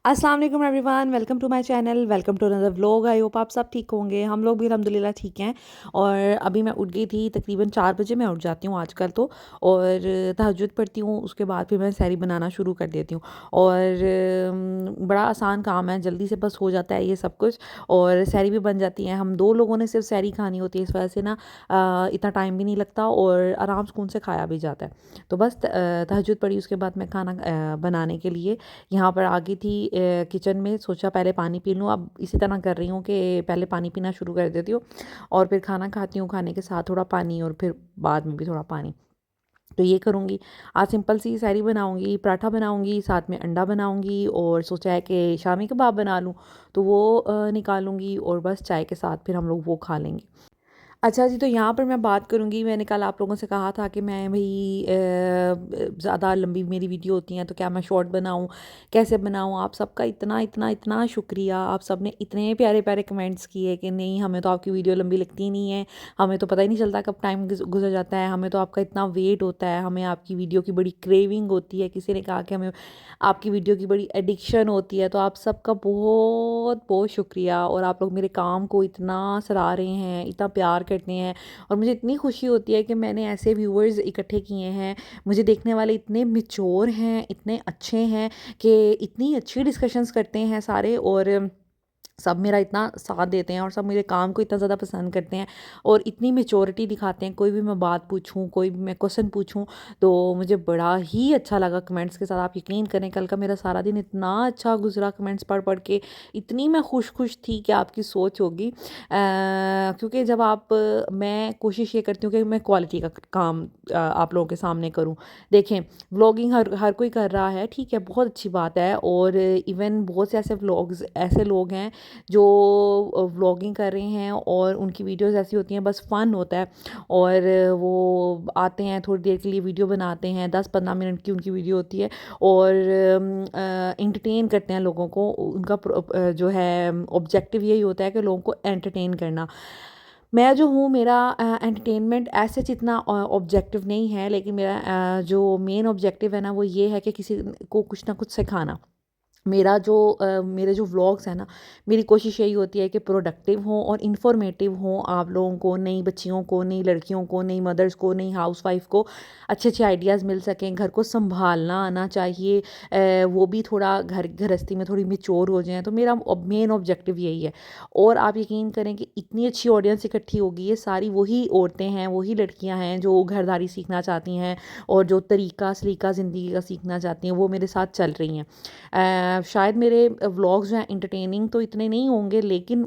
अस्सलाम वालेकुम everyone, welcome to my channel, welcome to another vlog. I hope आप सब ठीक होंगे। हम लोग भी अल्हम्दुलिल्लाह ठीक हैं। और अभी मैं उठ गई थी, तकरीबन 4 बजे मैं उठ जाती हूँ आजकल तो। और तहज्जुद पढ़ती हूँ, उसके बाद फिर मैं सहरी बनाना शुरू कर देती हूँ। और बड़ा आसान काम है, जल्दी से बस हो जाता है ये सब कुछ। और सहरी भी बन जाती है। हम 2 लोगों ने सिर्फ सहरी खानी होती है, इस वजह से ना इतना टाइम भी नहीं लगता और आराम सुकून से खाया भी जाता है। तो बस तहज्जुद पढ़ी, उसके बाद मैं खाना बनाने के लिए यहाँ पर आ गई थी किचन में। सोचा पहले पानी पी लूँ, अब इसी तरह कर रही हूँ कि पहले पानी पीना शुरू कर देती हूँ और फिर खाना खाती हूँ, खाने के साथ थोड़ा पानी और फिर बाद में भी थोड़ा पानी। तो ये करूँगी। आज सिंपल सी सहरी बनाऊँगी, पराठा बनाऊँगी, साथ में अंडा बनाऊँगी और सोचा है कि शामी कबाब बना लूँ, तो वो निकालूँगी और बस चाय के साथ फिर हम लोग वो खा लेंगे। अच्छा जी, तो यहाँ पर मैं बात करूँगी, मैंने कल आप लोगों से कहा था कि मैं भई ज़्यादा लंबी मेरी वीडियो होती हैं तो क्या मैं शॉर्ट बनाऊँ, कैसे बनाऊँ? आप सबका इतना इतना इतना शुक्रिया। आप सब ने इतने प्यारे प्यारे कमेंट्स किए कि नहीं, हमें तो आपकी वीडियो लंबी लगती ही नहीं है, हमें तो पता ही नहीं चलता कब टाइम गुजर जाता है, हमें तो आपका इतना वेट होता है, हमें आपकी वीडियो की बड़ी क्रेविंग होती है। किसी ने कहा कि हमें आपकी वीडियो की बड़ी एडिक्शन होती है। तो आप सबका बहुत बहुत शुक्रिया। और आप लोग मेरे काम को इतना सराह रहे हैं, इतना प्यार करते हैं और मुझे इतनी खुशी होती है कि मैंने ऐसे व्यूअर्स इकट्ठे किए हैं। मुझे देखने वाले इतने मैच्योर हैं, इतने अच्छे हैं कि इतनी अच्छी डिस्कशंस करते हैं सारे। और सब मेरा इतना साथ देते हैं और सब मेरे काम को इतना ज़्यादा पसंद करते हैं और इतनी मैच्योरिटी दिखाते हैं। कोई भी मैं बात पूछूं, कोई भी मैं क्वेश्चन पूछूं, तो मुझे बड़ा ही अच्छा लगा कमेंट्स के साथ। आप यकीन करें, कल का मेरा सारा दिन इतना अच्छा गुजरा कमेंट्स पढ़ पढ़ के। इतनी मैं खुश थी कि आपकी सोच होगी। क्योंकि जब मैं कोशिश ये करती हूँ कि मैं क्वालिटी का काम आप लोगों के सामने करूँ। देखें, व्लॉगिंग हर हर कोई कर रहा है, ठीक है, बहुत अच्छी बात है। और इवन बहुत से ऐसे व्लॉग्स, ऐसे लोग हैं जो व्लॉगिंग कर रहे हैं और उनकी वीडियोस ऐसी होती हैं, बस फ़न होता है। और वो आते हैं, थोड़ी देर के लिए वीडियो बनाते हैं, 10-15 मिनट की उनकी वीडियो होती है और एंटरटेन करते हैं लोगों को। उनका जो है ऑब्जेक्टिव यही होता है कि लोगों को एंटरटेन करना। मैं जो हूँ, मेरा एंटरटेनमेंट ऐसे इतना ऑब्जेक्टिव नहीं है, लेकिन मेरा जो मेन ऑब्जेक्टिव है ना, वो ये है कि किसी को कुछ ना कुछ सिखाना। मेरे जो व्लॉग्स हैं ना, मेरी कोशिश यही होती है कि प्रोडक्टिव हों और इन्फॉर्मेटिव हों। आप लोगों को, नई बच्चियों को, नई लड़कियों को, नई मदर्स को, नई हाउसवाइफ को अच्छे अच्छे आइडियाज़ मिल सकें। घर को संभालना आना चाहिए, वो भी थोड़ा घर गृहस्थी में थोड़ी मेच्योर हो जाएं। तो मेरा मेन ऑब्जेक्टिव यही है। और आप यकीन करें कि इतनी अच्छी ऑडियंस इकट्ठी होगी, ये सारी वही औरतें हैं, वही लड़कियां हैं जो घरदारी सीखना चाहती हैं और जो तरीका सलीका ज़िंदगी का सीखना चाहती हैं, वो मेरे साथ चल रही हैं। शायद मेरे व्लॉग्स जो हैं इंटरटेनिंग तो इतने नहीं होंगे, लेकिन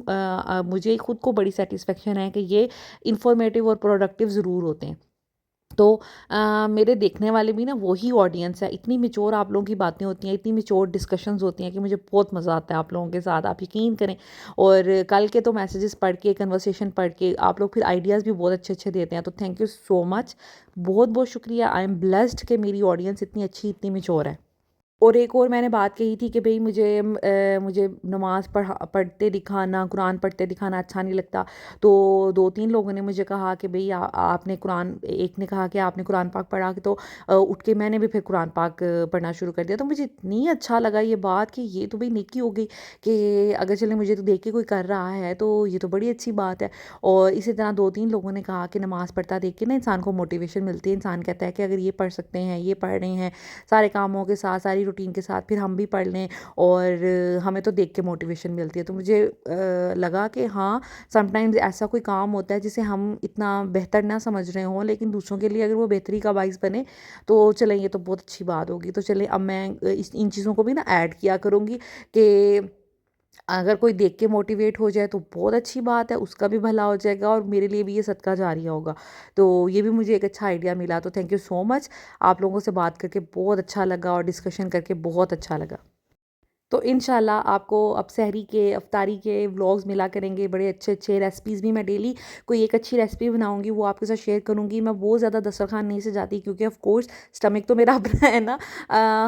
मुझे खुद को बड़ी सेटिस्फेक्शन है कि ये इंफॉर्मेटिव और प्रोडक्टिव ज़रूर होते हैं। तो मेरे देखने वाले भी ना वही ऑडियंस है। इतनी मेच्योर आप लोगों की बातें होती हैं, इतनी मेच्योर डिस्कशंस होती हैं कि मुझे बहुत मज़ा आता है आप लोगों के साथ, आप यकीन करें। और कल के तो मैसेजेस पढ़ के, कन्वर्सेशन पढ़ के आप लोग फिर आइडियाज़ भी बहुत अच्छे अच्छे देते हैं। तो थैंक यू सो मच, बहुत बहुत शुक्रिया। आई एम ब्लेस्ड कि मेरी ऑडियंस इतनी अच्छी, इतनी मेच्योर है। और एक और मैंने बात कही थी कि भई मुझे नमाज़ पढ़ते दिखाना, कुरान पढ़ते दिखाना अच्छा नहीं लगता। तो 2-3 लोगों ने मुझे कहा कि भई आपने कुरान, एक ने कहा कि आपने कुरान पाक पढ़ा, कि तो उठ के मैंने भी फिर कुरान पाक पढ़ना शुरू कर दिया। तो मुझे इतनी अच्छा लगा ये बात कि ये तो भई नेकी हो गई कि अगर चले मुझे तो देख के कोई कर रहा है तो ये तो बड़ी अच्छी बात है। और इसी तरह 2-3 लोगों ने कहा कि नमाज़ पढ़ता देख के ना इंसान को मोटिवेशन मिलती है। इंसान कहता है कि अगर ये पढ़ सकते हैं, ये पढ़ रहे हैं, सारे कामों के साथ, सारी रूटीन के साथ, फिर हम भी पढ़ लें और हमें तो देख के मोटिवेशन मिलती है। तो मुझे लगा कि हाँ, समटाइम्स ऐसा कोई काम होता है जिसे हम इतना बेहतर ना समझ रहे हों, लेकिन दूसरों के लिए अगर वो बेहतरी का बाइस बने तो चलें, ये तो बहुत अच्छी बात होगी। तो चलें, अब मैं इन चीज़ों को भी ना ऐड किया करूँगी कि अगर कोई देख के मोटिवेट हो जाए तो बहुत अच्छी बात है, उसका भी भला हो जाएगा और मेरे लिए भी ये सदका जारिया होगा। तो ये भी मुझे एक अच्छा आइडिया मिला। तो थैंक यू सो मच। आप लोगों से बात करके बहुत अच्छा लगा और डिस्कशन करके बहुत अच्छा लगा। तो इंशाल्लाह आपको अब सहरी के, अफ्तारी के व्लॉग्स मिला करेंगे, बड़े अच्छे अच्छे रेसिपीज़ भी। मैं डेली कोई एक अच्छी रेसिपी बनाऊंगी, वो आपके साथ शेयर करूंगी। मैं बहुत ज़्यादा दस्तरखान नहीं सजाती क्योंकि ऑफ कोर्स स्टमक तो मेरा अपना है ना।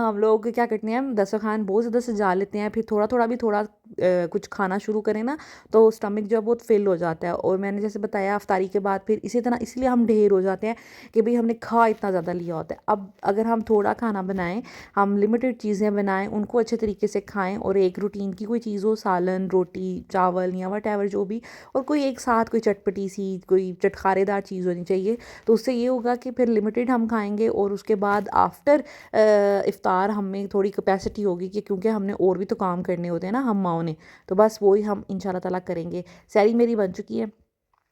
हम लोग क्या करते हैं, हम दस्तरखान बहुत ज़्यादा सजा लेते हैं, फिर थोड़ा थोड़ा भी, थोड़ा कुछ खाना शुरू करें ना तो स्टमक जो है बहुत फिल हो जाता है। और मैंने जैसे बताया अफ्तारी के बाद फिर इसी तरह इसलिए हम ढेर हो जाते हैं कि भाई हमने खा इतना ज़्यादा लिया होता है। अब अगर हम थोड़ा खाना बनाएं, हम लिमिटेड चीज़ें बनाएं, उनको अच्छे तरीके से खाएं और एक रूटीन की कोई चीज़ हो, सालन रोटी चावल या वट एवर जो भी, और कोई एक साथ कोई चटपटी सी कोई चटखारेदार चीज़ होनी चाहिए। तो उससे ये होगा कि फिर लिमिटेड हम खाएंगे और उसके बाद आफ्टर इफ़्तार हमें थोड़ी कैपेसिटी होगी कि क्योंकि हमने और भी तो काम करने होते हैं ना हम माओ ने, तो बस वही हम इंशाल्लाह ताला करेंगे। सहरी मेरी बन चुकी है,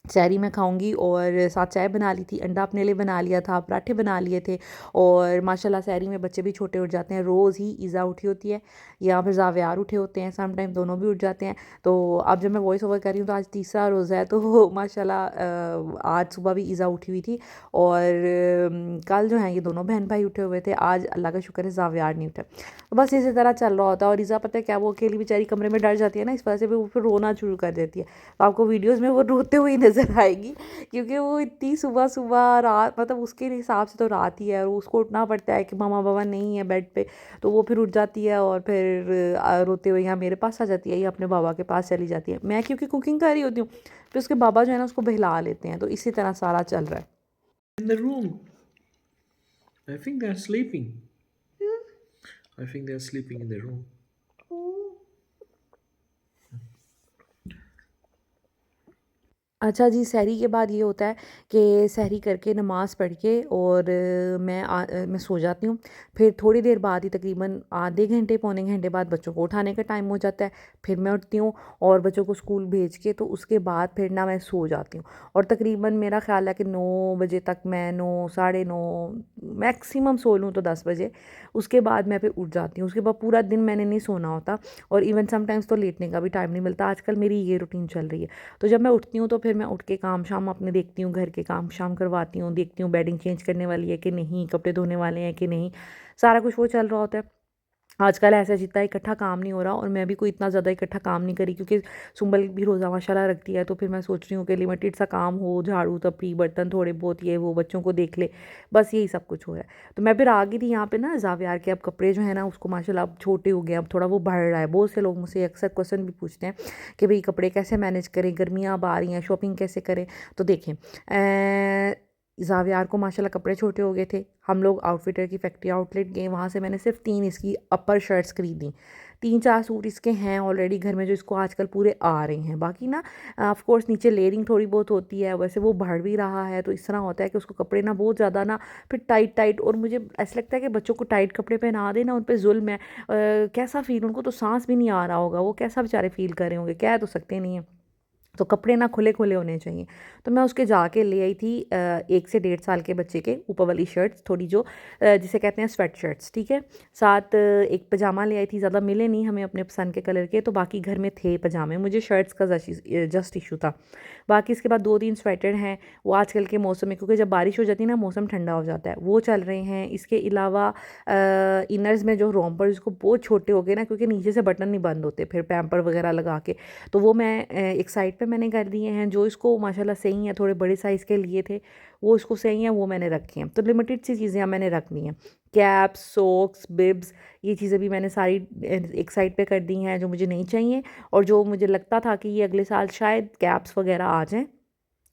सहरी मैं खाऊंगी और साथ चाय बना ली थी, अंडा अपने लिए बना लिया था, पराठे बना लिए थे। और माशाल्लाह सहरी में बच्चे भी छोटे उठ जाते हैं, रोज़ ही ईज़ा उठी होती है या फिर ज़ावियार उठे होते हैं, सम टाइम दोनों भी उठ जाते हैं। तो अब जब मैं वॉइस ओवर कर रही हूँ तो आज तीसरा रोज़ा है, तो माशाल्लाह आज सुबह भी ईज़ा उठी हुई थी और कल जो है ये दोनों बहन भाई उठे हुए थे, आज अल्लाह का शुक्र है ज़ावियार नहीं उठा। तो बस इसी तरह चल रहा होता है। और ईज़ा पता है क्या, वो अकेली बेचारी कमरे में डर जाती है ना, इस वजह से भी वो फिर रोना शुरू कर देती है। तो आपको वीडियोज़ में वो रोते हुए नज़र आएगी क्योंकि वो इतनी सुबह सुबह रात, मतलब उसके हिसाब से तो रात ही है और उसको उठना पड़ता है कि मामा बाबा नहीं है बेड पे, तो वो फिर उठ जाती है और फिर रोते हुए यहाँ मेरे पास आ जाती है या अपने बाबा के पास चली जाती है। मैं क्योंकि कुकिंग कर रही होती हूँ, फिर उसके बाबा जो है ना उसको बहला लेते हैं, तो इसी तरह सारा चल रहा है। In the room. I think they're sleeping. I think they're sleeping in the room. अच्छा जी, सहरी के बाद ये होता है कि सहरी करके नमाज़ पढ़ के और मैं सो जाती हूँ। फिर थोड़ी देर बाद ही तकरीबन आधे घंटे पौने घंटे बाद बच्चों को उठाने का टाइम हो जाता है। फिर मैं उठती हूँ और बच्चों को स्कूल भेज के तो उसके बाद फिर ना मैं सो जाती हूँ। और तकरीबन मेरा ख़्याल है कि 9 बजे तक मैं 9 साढ़े 9 मैक्सिमम सो लूँ तो 10 बजे, उसके बाद मैं फिर उठ जाती हूँ। उसके बाद पूरा दिन मैंने नहीं सोना होता और इवन समटाइम्स तो लेटने का भी टाइम नहीं मिलता। आजकल मेरी ये रूटीन चल रही है। तो जब मैं उठती हूँ तो फिर मैं उठ के काम शाम अपने देखती हूँ, घर के काम शाम करवाती हूँ, देखती हूँ बेडिंग चेंज करने वाली है कि नहीं, कपड़े धोने वाले हैं कि नहीं, सारा कुछ वो चल रहा होता है। आजकल ऐसा जितना इकट्ठा काम नहीं हो रहा और मैं भी कोई इतना ज़्यादा इकट्ठा काम नहीं करी क्योंकि सुंबल भी रोज़ा माशाल्लाह रखती है, तो फिर मैं सोच रही हूँ कि लिमिटेड सा काम हो, झाड़ू तपी बर्तन थोड़े बहुत ये वो बच्चों को देख ले, बस यही सब कुछ हो रहा है। तो मैं फिर आ गई थी यहाँ पे ना ज़ावियार के, अब कपड़े जो है ना उसको माशाल्लाह अब छोटे हो गए, अब थोड़ा वो बढ़ रहा है। बहुत से लोग मुझसे अक्सर क्वेश्चन भी पूछते हैं कि भाई कपड़े कैसे मैनेज करें, गर्मियाँ अब आ रही हैं, शॉपिंग कैसे करें। तो देखें ज़ावियार को माशाल्लाह कपड़े छोटे हो गए थे, हम लोग आउटफिटर की फैक्ट्री आउटलेट गए, वहाँ से मैंने सिर्फ 3 इसकी अपर शर्ट्स खरीदी। 3-4 सूट इसके हैं ऑलरेडी घर में जो इसको आजकल पूरे आ रहे हैं। बाकी ना ऑफ कोर्स नीचे लेयरिंग थोड़ी बहुत होती है, वैसे वो बढ़ भी रहा है, तो इस तरह होता है कि उसको कपड़े ना बहुत ज़्यादा ना फिर टाइट टाइट, और मुझे ऐसा लगता है कि बच्चों को टाइट कपड़े पहना देना उन पर जुल्म है। कैसा फ़ील, उनको तो सांस भी नहीं आ रहा होगा, वो कैसा बेचारे फ़ील कर रहे होंगे, कह तो सकते नहीं है। तो कपड़े ना खुले खुले होने चाहिए। तो मैं उसके जाके ले आई थी 1 से 1.5 साल के बच्चे के ऊपर वाली शर्ट्स, थोड़ी जो जिसे कहते हैं स्वेट शर्ट्स, ठीक है। साथ एक पजामा ले आई थी, ज़्यादा मिले नहीं हमें अपने पसंद के कलर के, तो बाकी घर में थे पजामे, मुझे शर्ट्स का जस्ट इशू था। बाकी इसके बाद 2-3 स्वेटर हैं, वो आजकल के मौसम में, क्योंकि जब बारिश हो जाती है ना मौसम ठंडा हो जाता है, वो चल रहे हैं। इसके अलावा इनर्स में जो रोम्पर जिसको बहुत छोटे हो गए ना, क्योंकि नीचे से बटन नहीं बंद होते फिर पैम्पर वगैरह लगा के, तो वो मैं एक साइड पे मैंने कर दिए हैं। जो इसको माशाल्लाह सही है, थोड़े बड़े साइज़ के लिए थे वो इसको सही है, वो मैंने रखे हैं। तो लिमिटेड सी चीज़ें मैंने रखनी हैं, कैप्स सोक्स बिब्स, ये चीज़ें भी मैंने सारी एक साइड पे कर दी हैं जो मुझे नहीं चाहिए, और जो मुझे लगता था कि ये अगले साल शायद कैप्स वगैरह आ जाएँ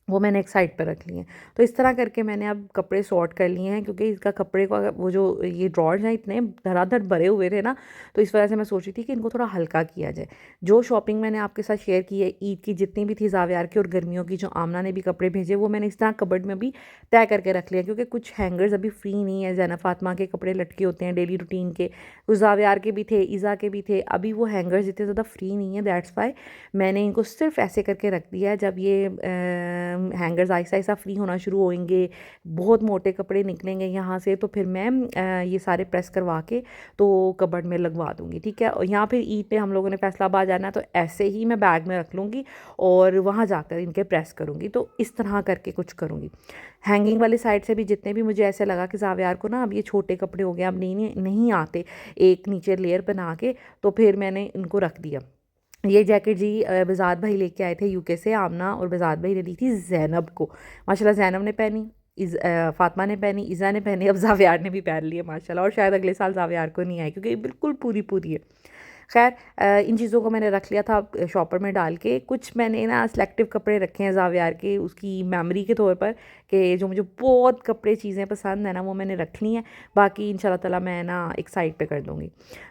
वो मैंने एक साइड पर रख लिए हैं। तो इस तरह करके मैंने अब कपड़े सॉर्ट कर लिए हैं, क्योंकि इसका कपड़े का वो जो ये ड्रॉर्स हैं इतने धड़ाधड़ भरे हुए थे ना, तो इस वजह से मैं सोच रही थी कि इनको थोड़ा हल्का किया जाए। जो शॉपिंग मैंने आपके साथ शेयर की है ईद की जितनी भी थी ज़ावियार की और गर्मियों की जो आमना ने भी कपड़े भेजे, वो मैंने इस तरह कबर्ड में भी तय करके रख लिया, क्योंकि कुछ हैंगर्स अभी फ्री नहीं है। ज़ैनब फातिमा के कपड़े लटके होते हैं डेली रूटीन के, कुछ ज़ावियार के भी थे, ईज़ा के भी थे, अभी वो हैंगर्स इतने ज़्यादा फ्री नहीं है। दैट्स वाई मैंने इनको सिर्फ ऐसे करके रख दिया है। जब ये हैंगर्स आहिस्ता आहिस्ता फ्री होना शुरू होंगे, बहुत मोटे कपड़े निकलेंगे यहाँ से, तो फिर मैं ये सारे प्रेस करवा के तो कबर्ड में लगवा दूँगी, ठीक है। और यहाँ फिर ईद पे हम लोगों ने फैसलाबाद जाना है, तो ऐसे ही मैं बैग में रख लूँगी और वहाँ जाकर इनके प्रेस करूँगी। तो इस तरह करके कुछ करूँगी। हैंगिंग वाली साइड से भी जितने भी मुझे ऐसे लगा कि ज़ावियार को ना अब ये छोटे कपड़े हो गए, अब नहीं आते एक नीचे लेयर बना के, तो फिर मैंने इनको रख दिया। ये जैकेट जी बेज़ाद भाई लेके आए थे यूके से, आमना और बेज़ाद भाई ने दी थी ज़ैनब को। माशाल्लाह ज़ैनब ने पहनी, फातिमा ने पहनी, ईज़ा ने पहनी, अब ज़ावियार ने भी पहन ली है माशाल्लाह, और शायद अगले साल ज़ावियार को नहीं आए क्योंकि ये बिल्कुल पूरी पूरी है। खैर इन चीज़ों को मैंने रख लिया था शॉपर में डाल के। कुछ मैंने ना सिलेक्टिव कपड़े रखे हैं ज़ावियार के, उसकी मेमोरी के तौर पर, कि जो मुझे बहुत कपड़े चीज़ें पसंद है ना वो मैंने रख ली हैं। बाकी इंशाल्लाह ताला मैं ना एक साइड पे कर दूँगी।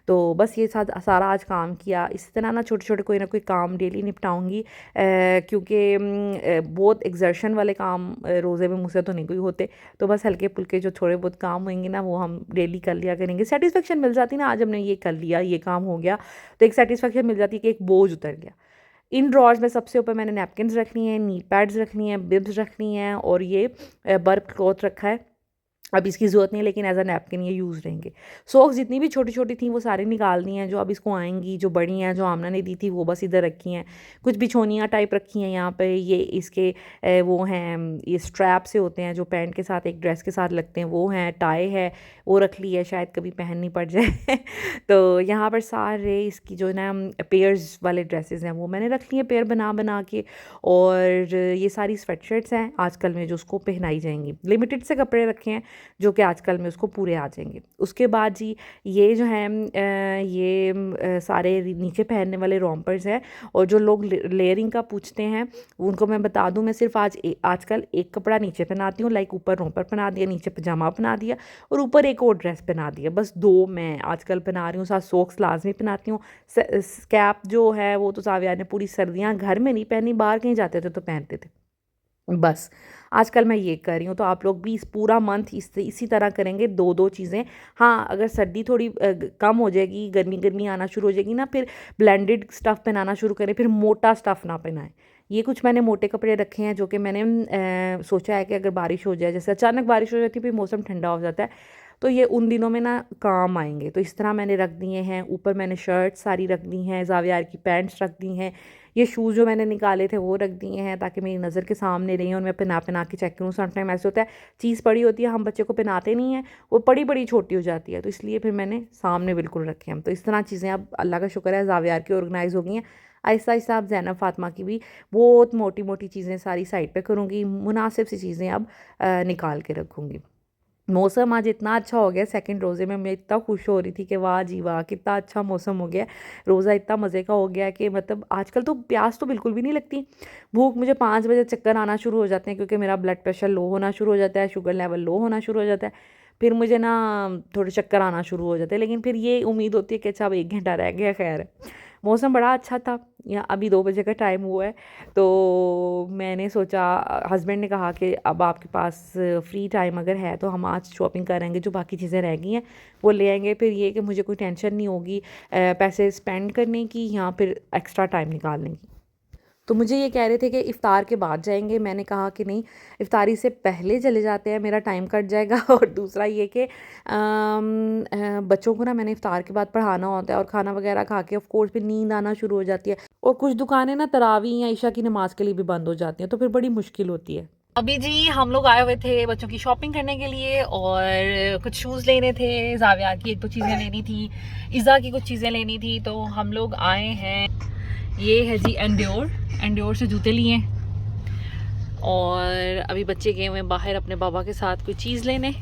तो बस ये सारा आज काम किया। इसी तरह ना छोटे छोटे कोई ना कोई काम डेली निपटाऊँगी, क्योंकि बहुत एक्सर्शन वाले काम रोज़े में मुझसे तो नहीं कोई होते। तो बस हल्के फुल्के जो थोड़े बहुत काम होंगे ना वो हम डेली कर लिया करेंगे। सेटिस्फेक्शन मिल जाती ना, आज हमने ये कर लिया, ये काम हो गया, तो एक सेटिस्फेक्शन मिल जाती है कि एक बोझ उतर गया। इन ड्रॉर्स में सबसे ऊपर मैंने नैपकिन्स रख ली हैं, नी पैड्स रख ली हैं, बिब्स रख ली हैं, और ये बर्फ क्लॉथ रखा है। अब इसकी ज़रूरत नहीं है लेकिन एज अ नैपकिन ये यूज़ रहेंगे। सॉक्स जितनी भी छोटी छोटी थी वो सारी निकाल दी हैं, जो अब इसको आएंगी, जो बड़ी हैं जो आमना ने दी थी वो बस इधर रखी हैं। कुछ बिछोनियाँ टाइप रखी हैं यहाँ पे, ये इसके वो हैं, ये स्ट्रैप से होते हैं जो पैंट के साथ एक ड्रेस के साथ लगते हैं, वो हैं। टाई है वो रख ली है, शायद कभी पहननी पड़ जाए तो यहाँ पर सारे इसकी जो ना पेयर्स वाले ड्रेसेस हैं वो मैंने रख लिए हैं, पेयर बना बना के। और ये सारी स्वेटशर्ट्स हैं आजकल में जो उसको पहनाई जाएंगी। लिमिटेड से कपड़े रखे हैं जो कि आजकल में उसको पूरे आ जाएंगे। उसके बाद जी ये जो है सारे नीचे पहनने वाले रोम्पर्स हैं। और जो लोग लेयरिंग का पूछते हैं उनको मैं बता दूं, मैं सिर्फ आजकल एक कपड़ा नीचे पहनाती हूँ, लाइक ऊपर रोम्पर पहना दिया, नीचे पजामा पहना दिया, और ऊपर एक और ड्रेस पहना दिया। बस दो मैं आजकल पहना रही हूँ। साथ सॉक्स लाजमी पहनाती हूँ। कैप जो है वो तो ज़ाविया ने पूरी सर्दियाँ घर में नहीं पहनी, बाहर कहीं जाते थे तो पहनते थे। बस आजकल मैं ये कर रही हूँ। तो आप लोग भी इस पूरा मंथ इसी तरह करेंगे, दो दो चीज़ें। हाँ, अगर सर्दी थोड़ी कम हो जाएगी, गर्मी गर्मी आना शुरू हो जाएगी ना, फिर ब्लेंडेड स्टफ़ पहनाना शुरू करें, फिर मोटा स्टफ़ ना पहनाएं। ये कुछ मैंने मोटे कपड़े रखे हैं जो कि मैंने सोचा है कि अगर बारिश हो जाए, जैसे अचानक बारिश हो जाती है फिर मौसम ठंडा हो जाता है, तो ये उन दिनों में ना काम आएंगे। तो इस तरह मैंने रख दिए हैं। ऊपर मैंने शर्ट सारी रख दी हैं, ज़ावियार की पैंट्स रख दी हैं। ये शूज़ जो मैंने निकाले थे वो रख दिए हैं ताकि मेरी नज़र के सामने रही और मैं पहना पहना के चेक करूँ। समटाइम ऐसे होता है चीज़ पड़ी होती है, हम बच्चे को पहनाते नहीं हैं, वो बड़ी बड़ी छोटी हो जाती है, तो इसलिए फिर मैंने सामने बिल्कुल रखे हैं। तो इस तरह चीज़ें अब अल्लाह का शुक्र है ज़ावियार की ऑर्गेनाइज़ हो गई हैं। आहिस्ता आहिस्ता अब ज़ैनब फ़ातिमा की भी बहुत मोटी मोटी चीज़ें सारी साइड पे करूँगी, मुनासिब सी चीज़ें अब निकाल के रखूँगी। मौसम आज इतना अच्छा हो गया, सेकंड रोज़े में मैं इतना खुश हो रही थी कि वाह जी वाह कितना अच्छा मौसम हो गया। रोज़ा इतना मज़े का हो गया कि मतलब आजकल तो प्यास तो बिल्कुल भी नहीं लगती। भूख, मुझे 5 बजे चक्कर आना शुरू हो जाते हैं क्योंकि मेरा ब्लड प्रेशर लो होना शुरू हो जाता है, शुगर लेवल लो होना शुरू हो जाता है। फिर मुझे ना थोड़े चक्कर आना शुरू हो जाते हैं, लेकिन फिर ये उम्मीद होती है कि अच्छा अब 1 घंटा रह गया। खैर मौसम बड़ा अच्छा था। या अभी 2 बजे का टाइम हुआ है, तो मैंने सोचा, हस्बैंड ने कहा कि अब आपके पास फ्री टाइम अगर है तो हम आज शॉपिंग करेंगे, जो बाकी चीज़ें रह गई हैं वो ले आएंगे। फिर ये कि मुझे कोई टेंशन नहीं होगी पैसे स्पेंड करने की या फिर एक्स्ट्रा टाइम निकालने की। तो मुझे ये कह रहे थे कि इफ़्तार के बाद जाएंगे, मैंने कहा कि नहीं, इफ़्तारी से पहले चले जाते हैं, मेरा टाइम कट जाएगा। और दूसरा ये कि बच्चों को ना मैंने इफ़्तार के बाद पढ़ाना होता है और खाना वगैरह खा के ऑफ कोर्स फिर नींद आना शुरू हो जाती है, और कुछ दुकानें ना तरावी या ईशा की नमाज़ के लिए भी बंद हो जाती हैं, तो फिर बड़ी मुश्किल होती है। अभी जी हम लोग आए हुए थे बच्चों की शॉपिंग करने के लिए, और कुछ शूज़ लेने थे, ज़ाविया की एक दो चीज़ें लेनी थी, इज़ा की कुछ चीज़ें लेनी थी, तो हम लोग आए हैं। ये है जी एंड्योर से जूते लिए, और अभी बच्चे गए हुए बाहर अपने बाबा के साथ कोई चीज़ लेने,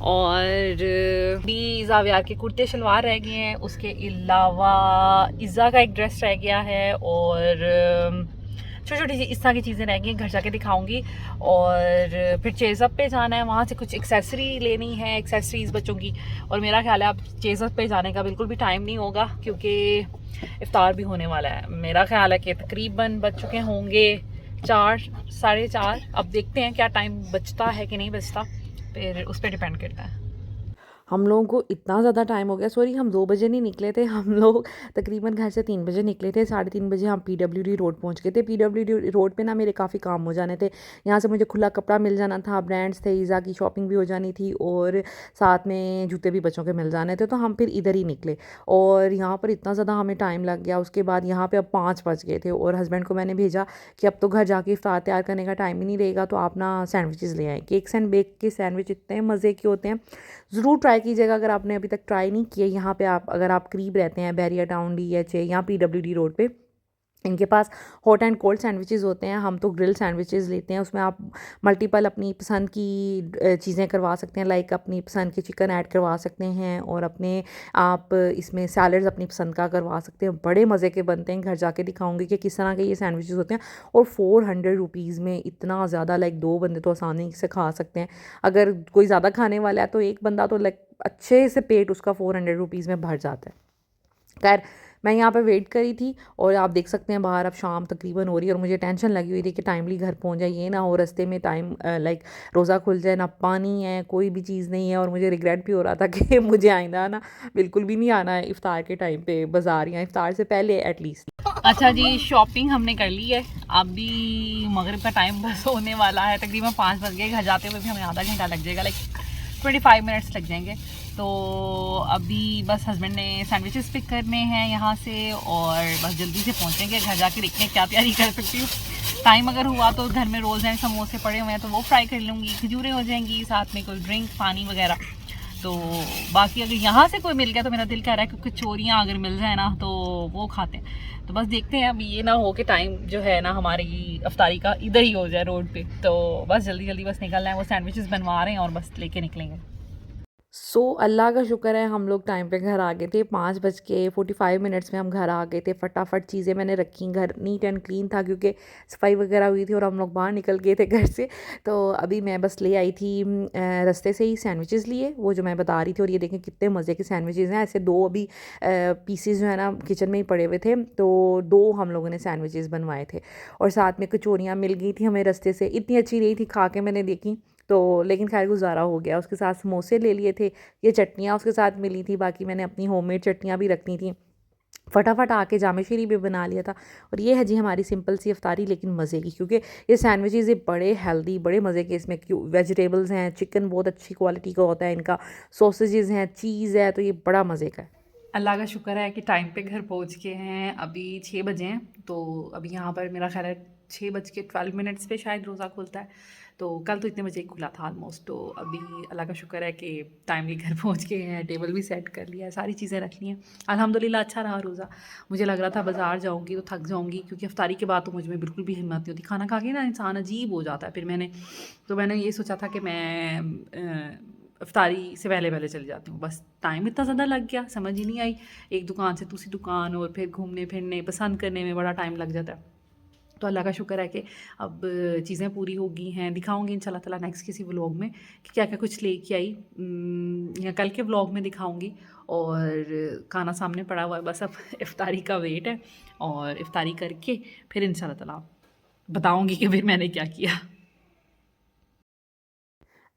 और भी ज़ाविया के कुर्ते शलवार रह गए हैं, उसके अलावा इज़ा का एक ड्रेस रह गया है, और छोटी छोटी इस तरह की चीज़ें रह गई हैं, घर जाके दिखाऊंगी। और फिर चेज़अप पे जाना है, वहाँ से कुछ एक्सेसरी लेनी है, एक्सेसरीज़ बच्चों की। और मेरा ख्याल है अब चेज़अप पे जाने का बिल्कुल भी टाइम नहीं होगा क्योंकि इफ़्तार भी होने वाला है। मेरा ख्याल है कि तकरीबन बच चुके होंगे 4, 4:30। अब देखते हैं क्या टाइम बचता है कि नहीं बचता, फिर उस पर डिपेंड करता है। हम लोगों को इतना ज़्यादा टाइम हो गया, सॉरी हम 2 बजे नहीं निकले थे, हम लोग तकरीबन घर से 3 बजे निकले थे। 3:30 बजे हम PWD रोड पहुंच गए थे। PWD रोड पे ना मेरे काफ़ी काम हो जाने थे, यहाँ से मुझे खुला कपड़ा मिल जाना था, ब्रांड्स थे, ईज़ा की शॉपिंग भी हो जानी थी, और साथ में जूते भी बच्चों के मिल जाने थे, तो हम फिर इधर ही निकले। और यहाँ पर इतना ज़्यादा हमें टाइम लग गया। उसके बाद यहाँ पर अब 5 बज गए थे, और हस्बैंड को मैंने भेजा कि अब तो घर जाके इफ्तार तैयार करने का टाइम ही नहीं रहेगा, तो आप ना सैंडविचेज़ ले आए। केक्स एंड बेक के सैंडविच इतने मज़े के होते हैं, ज़रूर ट्राई कीजिएगा अगर आपने अभी तक ट्राई नहीं किया। यहाँ पे आप अगर आप करीब रहते हैं बैरिया टाउन DHA या PWD रोड पे, इनके पास हॉट एंड कोल्ड सैंडविचेस होते हैं, हम तो ग्रिल सैंडविचेस लेते हैं। उसमें आप मल्टीपल अपनी पसंद की चीज़ें करवा सकते हैं, लाइक अपनी पसंद के चिकन ऐड करवा सकते हैं और अपने आप इसमें सैलड्स अपनी पसंद का करवा सकते हैं। बड़े मज़े के बनते हैं, घर जाके दिखाऊंगी कि किस तरह के ये सैंडविचेस होते हैं। और 400 रुपीज़ में इतना ज़्यादा, लाइक 2 बंदे तो आसानी से खा सकते हैं। अगर कोई ज़्यादा खाने वाला है तो एक बंदा तो लाइक अच्छे से पेट उसका 400 रुपीज़ में भर जाता है। खैर, मैं यहाँ पे वेट करी थी और आप देख सकते हैं बाहर अब शाम तकरीबन हो रही है और मुझे टेंशन लगी हुई थी कि टाइमली घर पहुँच जाए, ये ना हो रास्ते में टाइम लाइक रोज़ा खुल जाए, ना पानी है, कोई भी चीज़ नहीं है। और मुझे रिग्रेट भी हो रहा था कि मुझे आइंदा ना बिल्कुल भी नहीं आना है इफ़्तार के टाइम पे बाज़ार, या इफ़्तार से पहले एटलीस्ट। अच्छा जी, शॉपिंग हमने कर ली है। अभी मगरिब का टाइम बस होने वाला है, तकरीबन 5 बज गए। घर जाते हुए भी हमें आधा घंटा लग जाएगा, लाइक 25 मिनट्स लग जाएंगे। तो अभी बस हस्बैंड ने सैंडविचेस पिक करने हैं यहाँ से और बस जल्दी से पहुँचेंगे। घर जाके देखते हैं क्या तैयारी कर सकती हूँ। टाइम अगर हुआ तो घर में रोल्स एंड समोसे पड़े हुए हैं तो वो फ्राई कर लूँगी, खजूरें हो जाएंगी, साथ में कोई ड्रिंक पानी वगैरह। तो बाकी अगर यहाँ से कोई मिल गया तो मेरा दिल कह रहा है कि कचौरियाँ अगर मिल जाए ना तो वो खाते हैं। तो बस देखते हैं, अभी ये ना हो कि टाइम जो है ना हमारी अफ्तारी का इधर ही हो जाए रोड पे। तो बस जल्दी जल्दी बस निकलना है, वो सैंडविचेस बनवा रहे हैं और बस लेके निकलेंगे। अल्लाह का शुक्र है हम लोग टाइम पे घर आ गए थे। 5:45 में हम घर आ गए थे। फटाफट चीज़ें मैंने रखी, घर नीट एंड क्लीन था क्योंकि सफाई वगैरह हुई थी और हम लोग बाहर निकल गए थे घर से। तो अभी मैं बस ले आई थी रास्ते से ही सैंडविचेस लिए, वो जो मैं बता रही थी। और ये देखें कितने मज़े के सैंडविचेस हैं। ऐसे 2 अभी पीसेस जो है ना किचन में ही पड़े हुए थे, तो 2 हम लोगों ने सैंडविचेस बनवाए थे। और साथ में कचौरियाँ मिल गई थी हमें रास्ते से, इतनी अच्छी नहीं थी, खा के मैंने देखी तो, लेकिन खैर गुजारा हो गया। उसके साथ समोसे ले लिए थे, ये चटनियाँ उसके साथ मिली थी, बाकी मैंने अपनी होममेड चटनियाँ भी रखनी थी। फटाफट आके जामे शीरी भी बना लिया था। और ये है जी हमारी सिंपल सी इफ्तारी, लेकिन मज़े की, क्योंकि ये सैंडविचेस ये बड़े हेल्दी, बड़े मज़े के इसमें वेजिटेबल्स हैं, चिकन बहुत अच्छी क्वालिटी का होता है इनका, सॉसेजेस हैं, चीज़ है, तो ये बड़ा मज़े का है। अल्लाह का शुक्र है कि टाइम पे घर पहुंच के हैं। अभी 6 बजे हैं, तो अभी यहाँ पर मेरा ख्याल है 6:12 पे शायद रोज़ा खुलता है। तो कल तो इतने बजे ही खुला था ऑलमोस्ट। तो अभी अल्लाह का शुक्र है कि टाइमली घर पहुँच के हैं, टेबल भी सेट कर लिया है, सारी चीज़ें रख ली हैं। अल्हम्दुलिल्लाह अच्छा रहा रोज़ा। मुझे लग रहा था बाज़ार जाऊँगी तो थक जाऊँगी, क्योंकि अफ्तारी के बाद तो मुझ में बिल्कुल भी हिम्मत नहीं होती। खाना खा के ना इंसान अजीब हो जाता है। फिर मैंने ये सोचा था कि मैं अफ्तारी से पहले पहले चली जाती हूँ। बस टाइम इतना ज़्यादा लग गया, समझ ही नहीं आई। एक दुकान से दूसरी दुकान और फिर घूमने फिरने पसंद करने में बड़ा टाइम लग जाता है। तो अल्लाह का शुक्र है कि अब चीज़ें पूरी हो गई हैं। दिखाऊंगी इंशाल्लाह ताला नेक्स्ट किसी व्लॉग में कि क्या क्या कुछ लेके आई, या कल के व्लॉग में दिखाऊंगी। और खाना सामने पड़ा हुआ है, बस अब इफ्तारी का वेट है। और इफ्तारी करके फिर इंशाल्लाह ताला बताऊंगी कि फिर मैंने क्या किया।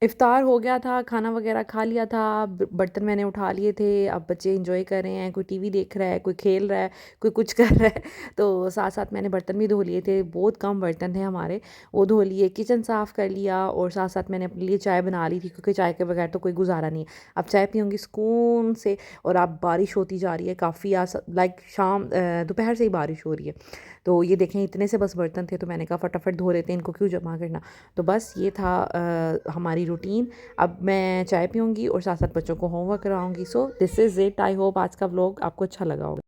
इफ़्तार हो गया था, खाना वगैरह खा लिया था, बर्तन मैंने उठा लिए थे। अब बच्चे एंजॉय कर रहे हैं, कोई टीवी देख रहा है, कोई खेल रहा है, कोई कुछ कर रहा है। तो साथ साथ मैंने बर्तन भी धो लिए थे, बहुत कम बर्तन थे हमारे, वो धो लिए, किचन साफ़ कर लिया। और साथ साथ मैंने अपने लिए चाय बना ली थी, क्योंकि चाय के बगैर तो कोई गुजारा नहीं है। अब चाय पीऊँगी सुकून से। और अब बारिश होती जा रही है काफ़ी, लाइक दोपहर से ही बारिश हो रही है। तो ये देखें इतने से बस बर्तन थे, तो मैंने कहा फटाफट धो लेते हैं, इनको क्यों जमा करना। तो बस ये था हमारी रूटीन। अब मैं चाय पीऊँगी और साथ साथ बच्चों को होमवर्क कराऊँगी। So this is it. I hope आज का व्लॉग आपको अच्छा लगा होगा।